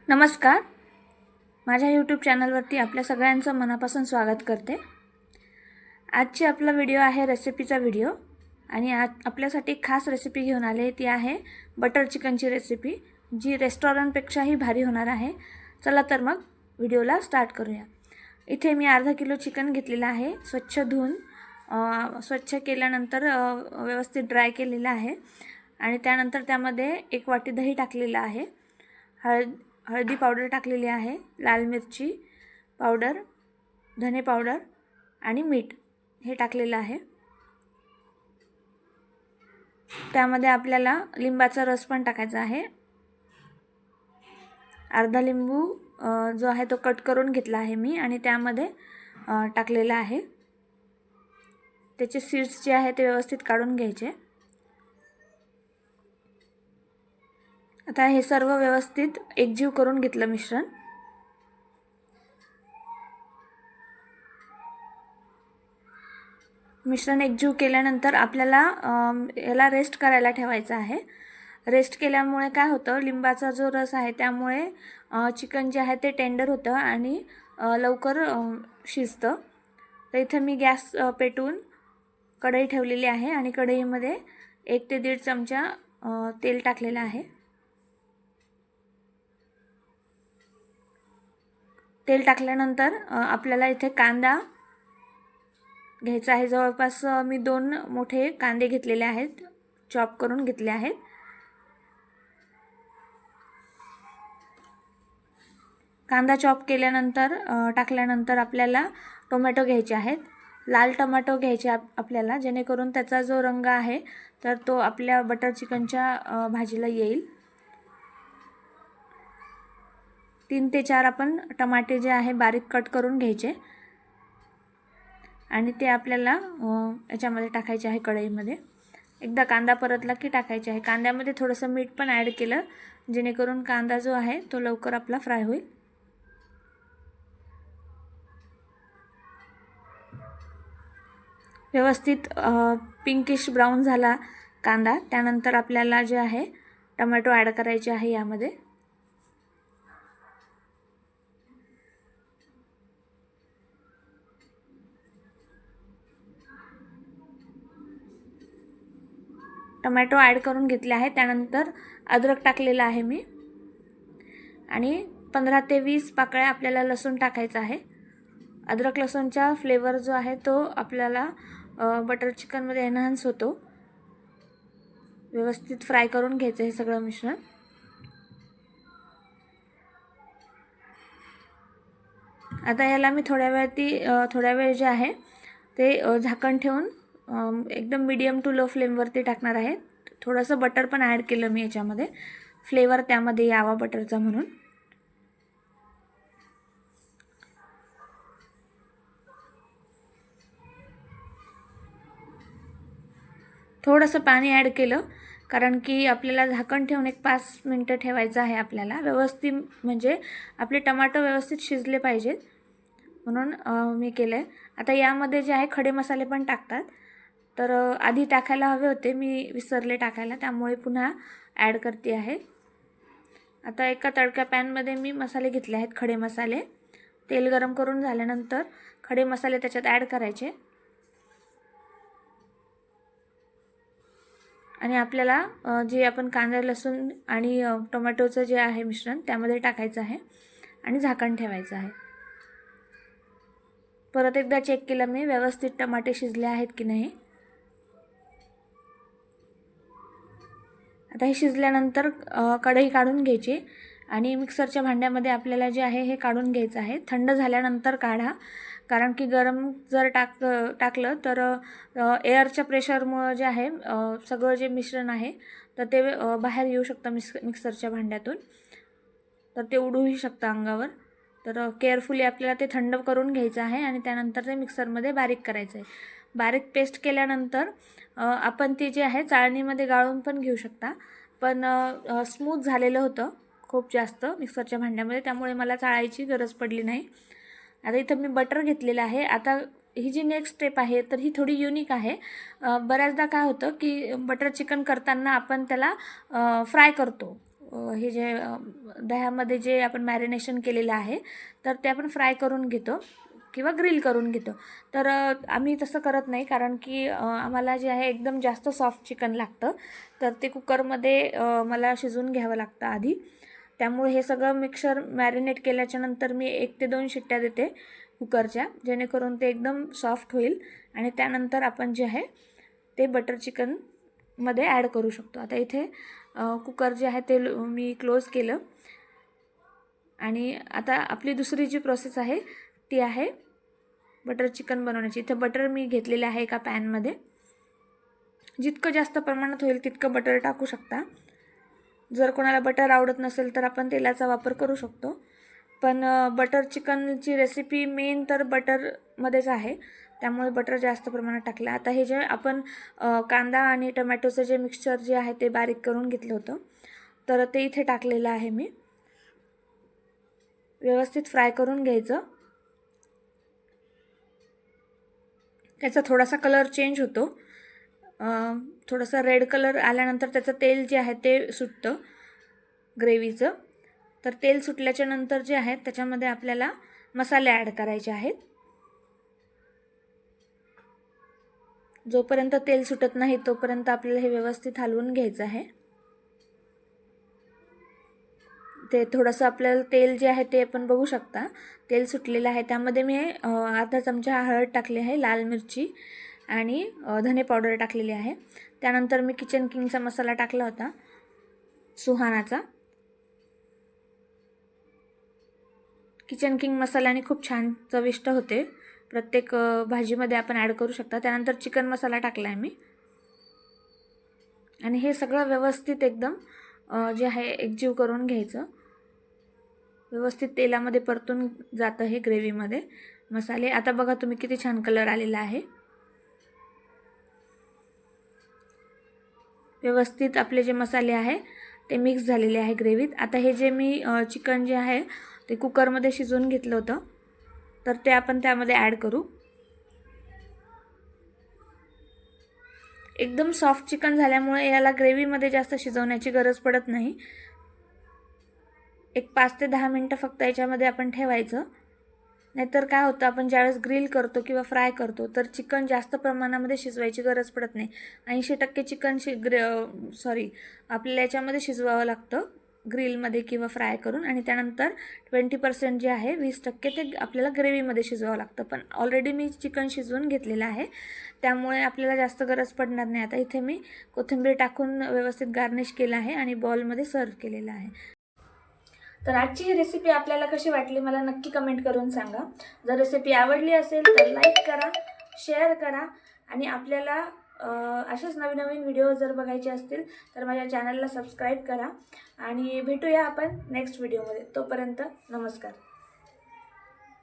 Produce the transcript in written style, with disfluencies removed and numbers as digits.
नमस्कार. माझ्या यूट्यूब चॅनलवरती आपल्या सगळ्यांचं मनापासून स्वागत करते. आजची आपला व्हिडिओ आहे रेसिपीचा व्हिडिओ आणि आज आपल्यासाठी खास रेसिपी घेऊन आले. ती आहे बटर चिकनची रेसिपी, जी रेस्टॉरंटपेक्षाही भारी होणार आहे. चला तर मग व्हिडिओला स्टार्ट करूया. इथे मी अर्धा किलो चिकन घेतलेलं आहे. स्वच्छ धुवून स्वच्छ केल्यानंतर व्यवस्थित ड्राय केलेलं आहे आणि त्यानंतर त्यामध्ये 1 वाटी दही टाकलेलं आहे. हळदी पावडर टाकलेली आहे, लाल मिरची पावडर, धने पावडर आणि मीठ हे टाकलेलं आहे. त्यामध्ये आपल्याला लिंबाचा रस पण टाकायचा आहे. अर्धा लिंबू जो आहे तो कट करून घेतला आहे मी आणि त्यामध्ये टाकलेला आहे. त्याचे सीड्स जे आहे ते व्यवस्थित काढून घ्यायचे. आता हे सर्व व्यवस्थित एकजीव करून घेतलं मिश्रण. मिश्रण एकजीव केल्यानंतर आपल्याला याला रेस्ट करायला ठेवायचं आहे. रेस्ट केल्यामुळे काय होतं, लिंबाचा जो रस आहे त्यामुळे चिकन जे आहे ते टेंडर होतं आणि लवकर शिजतं. तर इथे मी गॅस पेटवून कढई ठेवलेली आहे आणि कढईमध्ये 1 ते 1.5 चमचा तेल टाकलेलं आहे. तेल टाकल्यानंतर आपल्याला इथे कांदा घ्यायचा आहे. जवळपास मी 2 मोठे कांदे घेतलेले आहेत, चॉप करून घेतले आहेत. कांदा चॉप केल्यानंतर टाकल्यानंतर आपल्याला टोमॅटो घ्यायचे आहेत. लाल टोमॅटो घ्यायचे आपल्याला, जेणेकरून त्याचा जो रंग आहे तर तो आपल्या बटर चिकनच्या भाजीला येईल. 3 ते 4 आपण टमाटे जे आहे बारीक कट करून घ्यायचे आणि ते आपल्याला याच्यामध्ये टाकायचे आहे कढईमध्ये. एकदा कांदा परतला की टाकायचे आहे. कांद्यामध्ये थोडंसं मीठ पण ॲड केलं, जेणेकरून कांदा जो आहे तो लवकर आपला फ्राय होईल. व्यवस्थित पिंकिश ब्राऊन झाला कांदा, त्यानंतर आपल्याला जे आहे टोमॅटो ॲड करायचे आहे यामध्ये. टोमॅटो ॲड करून घेतले आहे. त्यानंतर अद्रक टाकलेला आहे मी आणि 15 ते 20 पाकळ्या आपल्याला लसूण टाकायचा आहे. अद्रक लसूणचा फ्लेवर जो आहे तो आपल्याला बटर चिकनमध्ये एनहान्स होतो. व्यवस्थित फ्राय करून घ्यायचं हे सगळं मिश्रण. आता याला मी थोड्या वेळ जे आहे ते झाकण ठेवून एकदम मीडियम टू लो फ्लेमवरती टाकणार आहे. थोडंसं बटर पण ॲड केलं मी याच्यामध्ये, फ्लेवर त्यामध्ये यावा बटरचा म्हणून. थोडंसं पाणी ॲड केलं, कारण की आपल्याला झाकण ठेवून 5 मिनटं ठेवायचं आहे आपल्याला. व्यवस्थित म्हणजे आपले टमाटो व्यवस्थित शिजले पाहिजेत, म्हणून मी केलं आहे. आता यामध्ये जे आहे खडे मसाले पण टाकतात, तर आधी टाकायला हवे होते, मी विसरले टाकायला, त्यामुळे पुन्हा ॲड करते आहे. आता एका तडक्या पॅनमध्ये मी मसाले घेतले आहेत, खडे मसाले. तेल गरम करून झाल्यानंतर खडे मसाले त्याच्यात ॲड करायचे आणि आपल्याला जे आपण कांदा लसूण आणि टोमॅटोचं जे आहे मिश्रण त्यामध्ये टाकायचं आहे आणि झाकण ठेवायचं आहे. परत एकदा चेक केलं मी, व्यवस्थित टमाटे शिजले आहेत की नाही. आता हे शिजल्यानंतर कढई काढून घ्यायची आणि मिक्सरच्या भांड्यामध्ये आपल्याला जे आहे हे काढून घ्यायचं आहे. थंड झाल्यानंतर काढा, कारण की गरम जर टाकलं तर एअरच्या प्रेशरमुळं जे आहे सगळं जे मिश्रण आहे तर ते बाहेर येऊ शकतं मिक्सरच्या भांड्यातून, तर ते उडूही शकतं अंगावर. तर केअरफुली आपल्याला ते थंड करून घ्यायचं आहे आणि त्यानंतर ते मिक्सरमध्ये बारीक करायचं आहे. बारीक पेस्ट केल्यानंतर आपण ती जी आहे चाळणीमध्ये गाळून पण घेऊ शकता, पण स्मूथ झालेलं होतं खूप जास्त मिक्सरच्या भांड्यामध्ये, त्यामुळे मला चाळायची गरज पडली नाही. आता इथं मी बटर घेतलेलं आहे. आता ही जी नेक्स्ट स्टेप आहे तर ही थोडी युनिक आहे. बऱ्याचदा काय होतं की बटर चिकन करताना आपण त्याला फ्राय करतो, हे जे दह्यामध्ये जे आपण मॅरिनेशन केलेलं आहे तर ते आपण फ्राय करून घेतो किंवा ग्रिल करून घेतो. तर आम्ही तसं करत नाही, कारण की आम्हाला जे आहे एकदम जास्त सॉफ्ट चिकन लागतं, तर ते कुकरमध्ये मला शिजवून घ्यावं लागतं आधी. त्यामुळे हे सगळं मिक्सर मॅरिनेट केल्याच्या नंतर मी 1 ते 2 शिट्ट्या देते कुकरच्या, जेणेकरून ते एकदम सॉफ्ट होईल आणि त्यानंतर आपण जे आहे ते बटर चिकनमध्ये ॲड करू शकतो. आता इथे कुकर जे आहे ते मी क्लोज केलं आणि आता आपली दुसरी जी प्रोसेस आहे ती आहे बटर चिकन बनवण्याची. इथे बटर मी घेतलेले आहे एका पॅनमध्ये. जितकं जास्त प्रमाणात होईल तितकं बटर टाकू शकता. जर कोणाला बटर आवडत नसेल तर आपण तेलाचा वापर करू शकतो, पण बटर चिकनची रेसिपी मेन तर बटरमध्येच आहे, त्यामुळे बटर जास्त प्रमाणात टाकलं. आता हे जे आपण कांदा आणि टमॅटोचं जे मिक्सचर जे आहे ते बारीक करून घेतलं होतं, तर ते इथे टाकलेलं आहे मी. व्यवस्थित फ्राय करून घ्यायचं. त्याचा थोडासा कलर चेंज होतो. थोडासा रेड कलर आल्यानंतर त्याचं तेल जे आहे ते सुटतं ग्रेव्हीचं. तर तेल सुटल्याच्या नंतर जे आहे त्याच्यामध्ये आपल्याला मसाले ॲड करायचे आहेत. जोपर्यंत तेल सुटत नाही तोपर्यंत आपल्याला हे व्यवस्थित हलवून घ्यायचं आहे. ते थोडंसं आपल्याला तेल जे आहे ते आपण बघू शकता तेल सुटलेलं आहे. त्यामध्ये मी अर्धा चमचा हळद टाकली आहे, लाल मिरची आणि धने पावडर टाकलेली आहे. त्यानंतर मी किचन किंगचा मसाला टाकला होता सुहानाचा. किचन किंग मसाल्याने खूप छान चविष्ट होते, प्रत्येक भाजीमध्ये आपण ॲड करू शकता. त्यानंतर चिकन मसाला टाकला आहे मी आणि हे सगळं व्यवस्थित एकदम जे आहे एकजीव करून घ्यायचं. व्यवस्थित तेलामध्ये परतून जातं हे ग्रेव्हीमध्ये मसाले. आता बघा तुम्ही किती छान कलर आलेला आहे. व्यवस्थित आपले जे मसाले आहे ते मिक्स झालेले आहे ग्रेव्हीत. आता हे जे मी चिकन जे आहे ते कुकरमध्ये शिजवून घेतलं होतं तर ते आपण त्यामध्ये ॲड करू. एकदम सॉफ्ट चिकन झाल्यामुळे याला ग्रेव्हीमध्ये जास्त शिजवण्याची गरज पडत नाही. एक 5 ते 10 मिनटं फक्त याच्यामध्ये आपण ठेवायचं. नाहीतर काय होतं, आपण ज्यावेळेस ग्रिल करतो किंवा फ्राय करतो तर चिकन जास्त प्रमाणामध्ये शिजवायची गरज पडत नाही. 80% चिकन आपल्याला याच्यामध्ये शिजवावं लागतं ग्रिलमध्ये किंवा फ्राय करून, आणि त्यानंतर 20% जे आहे 20% ते आपल्याला ग्रेव्हीमध्ये शिजवावं लागतं. पण ऑलरेडी मी चिकन शिजवून घेतलेलं आहे त्यामुळे आपल्याला जास्त गरज पडणार नाही. आता इथे मी कोथिंबीर टाकून व्यवस्थित गार्निश केलं आहे आणि बॉलमध्ये सर्व केलेलं आहे. तर आजची ही रेसिपी आपल्याला कशी वाटली मला नक्की कमेंट करून सांगा. जर रेसिपी आवडली असेल तर लाईक करा, शेअर करा आणि आपल्याला असेच नवीन नवीन व्हिडिओ जर बघायचे असतील तर माझ्या चॅनलला सबस्क्राईब करा आणि भेटूया आपण नेक्स्ट व्हिडिओमध्ये. तोपर्यंत नमस्कार.